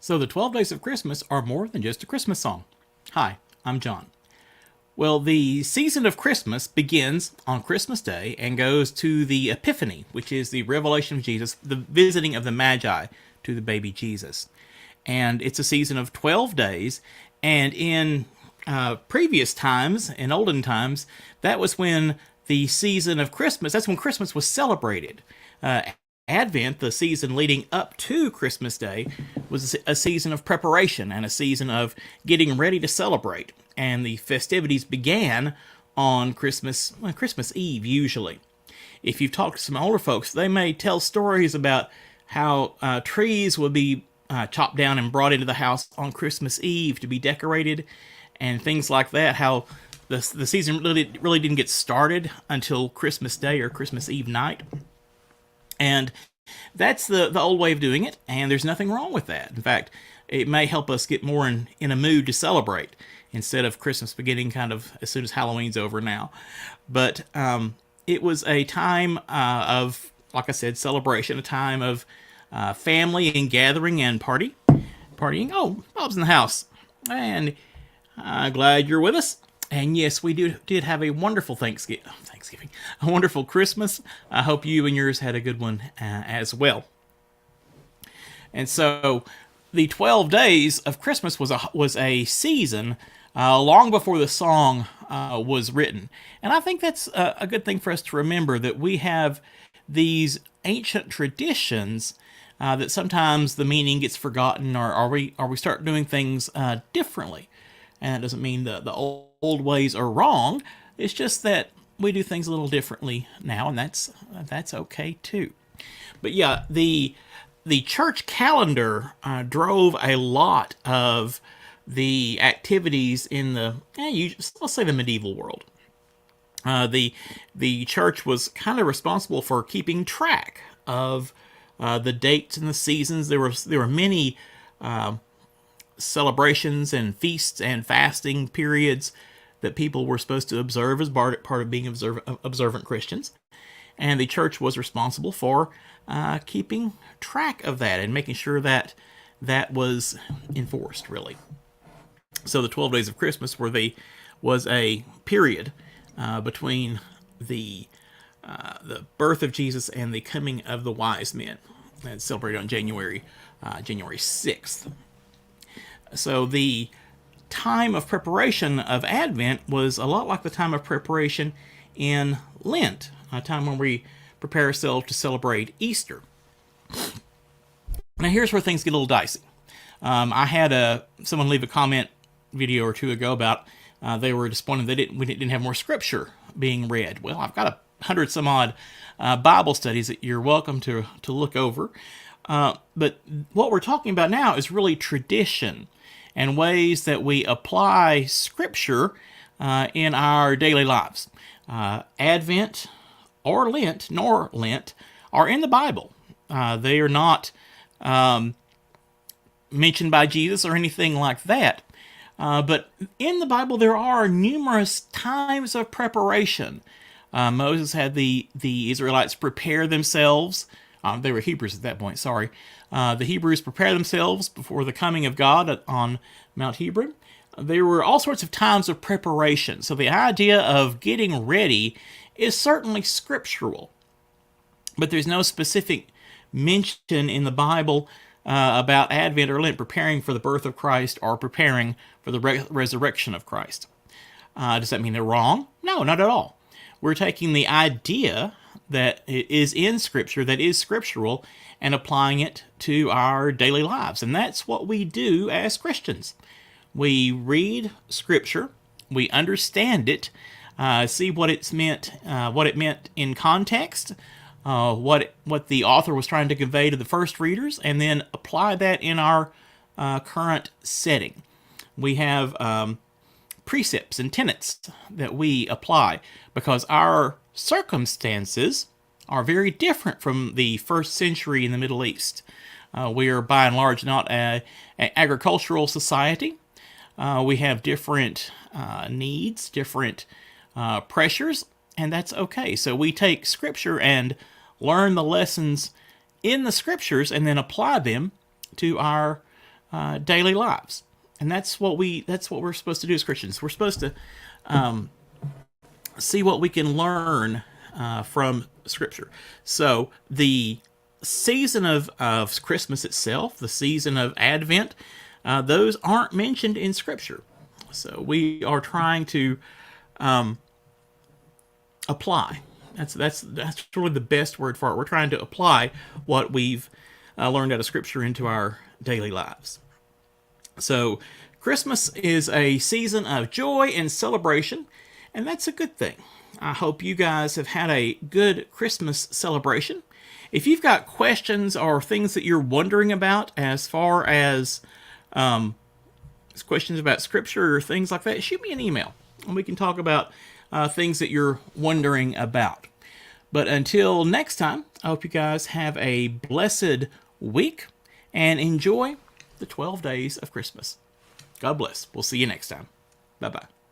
So the 12 Days of Christmas are more than just a Christmas song. Hi, I'm John. Well, the season of Christmas begins on Christmas Day and goes to the Epiphany, which is the revelation of Jesus, the visiting of the Magi to the baby Jesus. And it's a season of 12 days. And in previous times, in olden times, that was when the season of Christmas, that's when Christmas was celebrated. Advent, the season leading up to Christmas Day, was a season of preparation and a season of getting ready to celebrate. And the festivities began on Christmas Eve, usually. If you've talked to some older folks, they may tell stories about how trees would be chopped down and brought into the house on Christmas Eve to be decorated, and things like that. How the season really didn't get started until Christmas Day or Christmas Eve night. And that's the old way of doing it, and there's nothing wrong with that. In fact, it may help us get more in a mood to celebrate instead of Christmas beginning kind of as soon as Halloween's over now. But it was a time of, like I said, celebration, a time of family and gathering and partying. Oh, Bob's in the house, and glad you're with us. And yes, we did have a wonderful Thanksgiving, a wonderful Christmas. I hope you and yours had a good one as well. And so, the 12 days of Christmas was a season long before the song was written, and I think that's a good thing for us to remember, that we have these ancient traditions that sometimes the meaning gets forgotten, or we start doing things differently. And it doesn't mean the old ways are wrong. It's just that we do things a little differently now, and that's okay too. But yeah, the church calendar drove a lot of the activities in let's say the medieval world. The church was kind of responsible for keeping track of the dates and the seasons. There were many celebrations and feasts and fasting periods that people were supposed to observe as part of being observant Christians. And the church was responsible for keeping track of that and making sure that that was enforced, really. So the 12 days of Christmas was a period between the birth of Jesus and the coming of the wise men. It's celebrated on January 6th. So the time of preparation of Advent was a lot like the time of preparation in Lent, a time when we prepare ourselves to celebrate Easter. Now here's where things get a little dicey. I had someone leave a comment video or two ago about they were disappointed that we didn't have more scripture being read. Well, I've got 100 some odd Bible studies that you're welcome to look over. But what we're talking about now is really tradition and ways that we apply Scripture in our daily lives. Advent or Lent, nor Lent, are in the Bible. They are not mentioned by Jesus or anything like that. But in the Bible, there are numerous times of preparation. Moses had the Israelites prepare themselves. They were Hebrews at that point, sorry. The Hebrews prepare themselves before the coming of God on Mount Hebron. There were all sorts of times of preparation. So the idea of getting ready is certainly scriptural. But there's no specific mention in the Bible about Advent or Lent preparing for the birth of Christ or preparing for the resurrection of Christ. Does that mean they're wrong? No, not at all. We're taking the idea that is in Scripture, that is scriptural, and applying it to our daily lives. And that's what we do as Christians. We read Scripture, we understand it, see what it meant in context, what the author was trying to convey to the first readers, and then apply that in our current setting. We have precepts and tenets that we apply because our circumstances are very different from the first century in the Middle East. We are by and large not an agricultural society. We have different needs, different pressures, and that's okay. So we take Scripture and learn the lessons in the Scriptures and then apply them to our daily lives. And that's what we're supposed to do as Christians. We're supposed to see what we can learn from Scripture. So the season of Christmas itself, the season of Advent, those aren't mentioned in Scripture. So we are trying to apply. That's really the best word for it. We're trying to apply what we've learned out of Scripture into our daily lives. So Christmas is a season of joy and celebration, and that's a good thing. I hope you guys have had a good Christmas celebration. If you've got questions or things that you're wondering about as far as questions about Scripture or things like that, shoot me an email, and we can talk about things that you're wondering about. But until next time, I hope you guys have a blessed week and enjoy the 12 days of Christmas. God bless. We'll see you next time. Bye-bye.